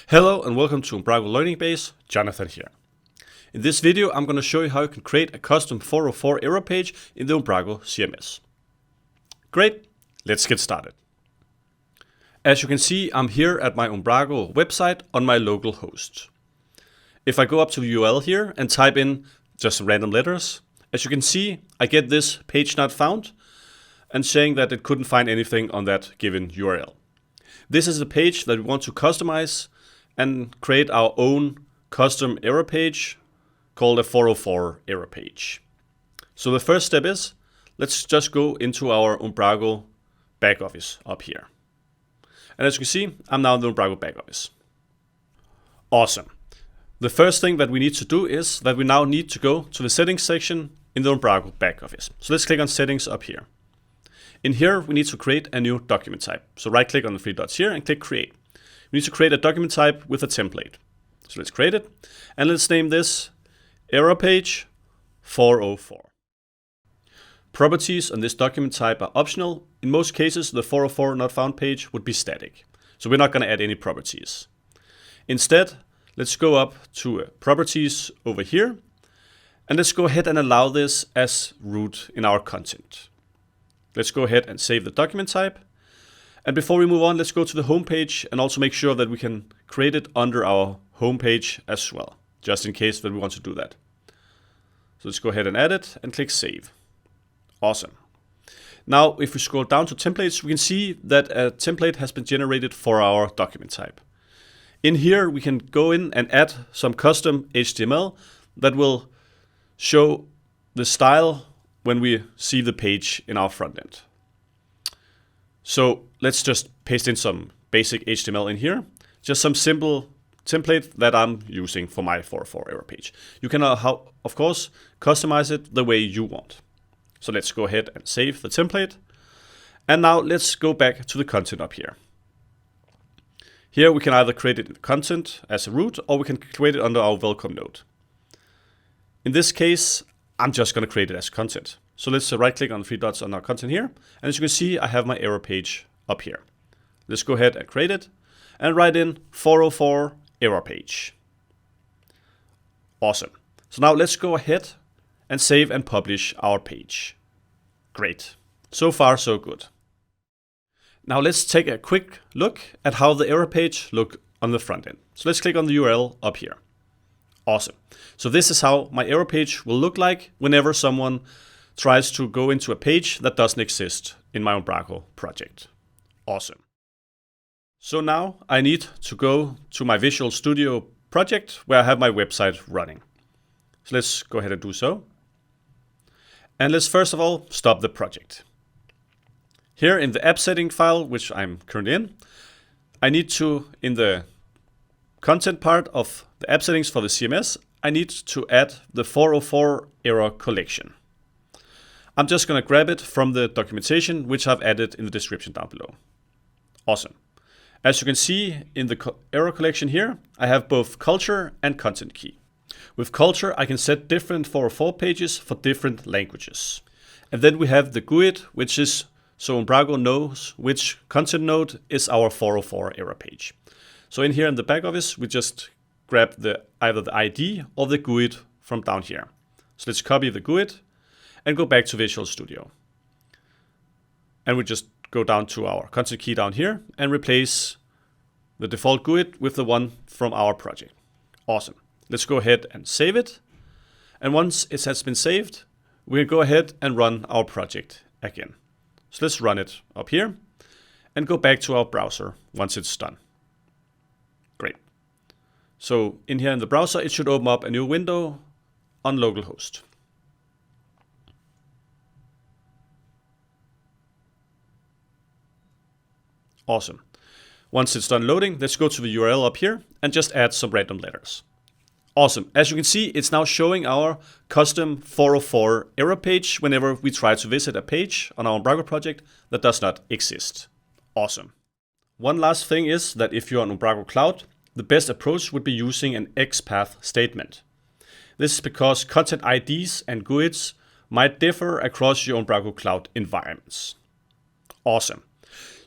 Hello and welcome to Umbraco Learning Base, Jonathan here. In this video I'm going to show you how you can create a custom 404 error page in the Umbraco CMS. Great, let's get started. As you can see, I'm here at my Umbraco website on my local host. If I go up to the URL here and type in just some random letters, as you can see I get this page not found and saying that it couldn't find anything on that given URL. This is a page that we want to customize and create our own custom error page called a 404 error page. So the first step is, let's just go into our Umbraco back office up here. And as you can see, I'm now in the Umbraco back office. Awesome. The first thing that we need to do is that we now need to go to the settings section in the Umbraco back office. So let's click on settings up here. In here, we need to create a new document type. So right click on the three dots here and click create. We need to create a document type with a template. So let's create it and let's name this error page 404. Properties on this document type are optional. In most cases, the 404 not found page would be static. So we're not going to add any properties. Instead, let's go up to properties over here and let's go ahead and allow this as root in our content. Let's go ahead and save the document type. And before we move on, let's go to the home page and also make sure that we can create it under our home page as well, just in case that we want to do that. So let's go ahead and add it and click save. Awesome. Now, if we scroll down to templates, we can see that a template has been generated for our document type. In here, we can go in and add some custom HTML that will show the style when we see the page in our front end. So let's just paste in some basic HTML in here. Just some simple template that I'm using for my 404 error page. You can, of course, customize it the way you want. So let's go ahead and save the template. And now let's go back to the content up here. Here we can either create it in content as a root or we can create it under our welcome node. In this case, I'm just going to create it as content. So let's right click on the three dots on our content here. And as you can see, I have my error page up here. Let's go ahead and create it and write in 404 error page. Awesome. So now let's go ahead and save and publish our page. Great. So far, so good. Now let's take a quick look at how the error page looks on the front end. So let's click on the URL up here. Awesome. So this is how my error page will look like whenever someone tries to go into a page that doesn't exist in my Umbraco project. Awesome. So now I need to go to my Visual Studio project where I have my website running. So let's go ahead and do so. And let's first of all stop the project. Here in the app setting file, which I'm currently in, I need to, in the content part of the app settings for the CMS, I need to add the 404 error collection. I'm just going to grab it from the documentation, which I've added in the description down below. Awesome. As you can see in the error collection here, I have both culture and content key. With culture, I can set different 404 pages for different languages. And then we have the GUID, which is so Umbraco knows which content node is our 404 error page. So in here in the back office, we just grab either the ID or the GUID from down here. So let's copy the GUID and go back to Visual Studio. And we just go down to our content key down here and replace the default GUID with the one from our project. Awesome. Let's go ahead and save it. And once it has been saved, we can go ahead and run our project again. So let's run it up here and go back to our browser once it's done. Great. So in here in the browser, it should open up a new window on localhost. Awesome. Once it's done loading, let's go to the URL up here and just add some random letters. Awesome. As you can see, it's now showing our custom 404 error page whenever we try to visit a page on our Umbraco project that does not exist. Awesome. One last thing is that if you're on Umbraco Cloud, the best approach would be using an XPath statement. This is because content IDs and GUIDs might differ across your Umbraco Cloud environments. Awesome.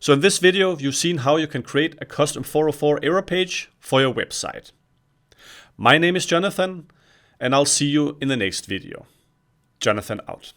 So in this video, you've seen how you can create a custom 404 error page for your website. My name is Jonathan, and I'll see you in the next video. Jonathan out.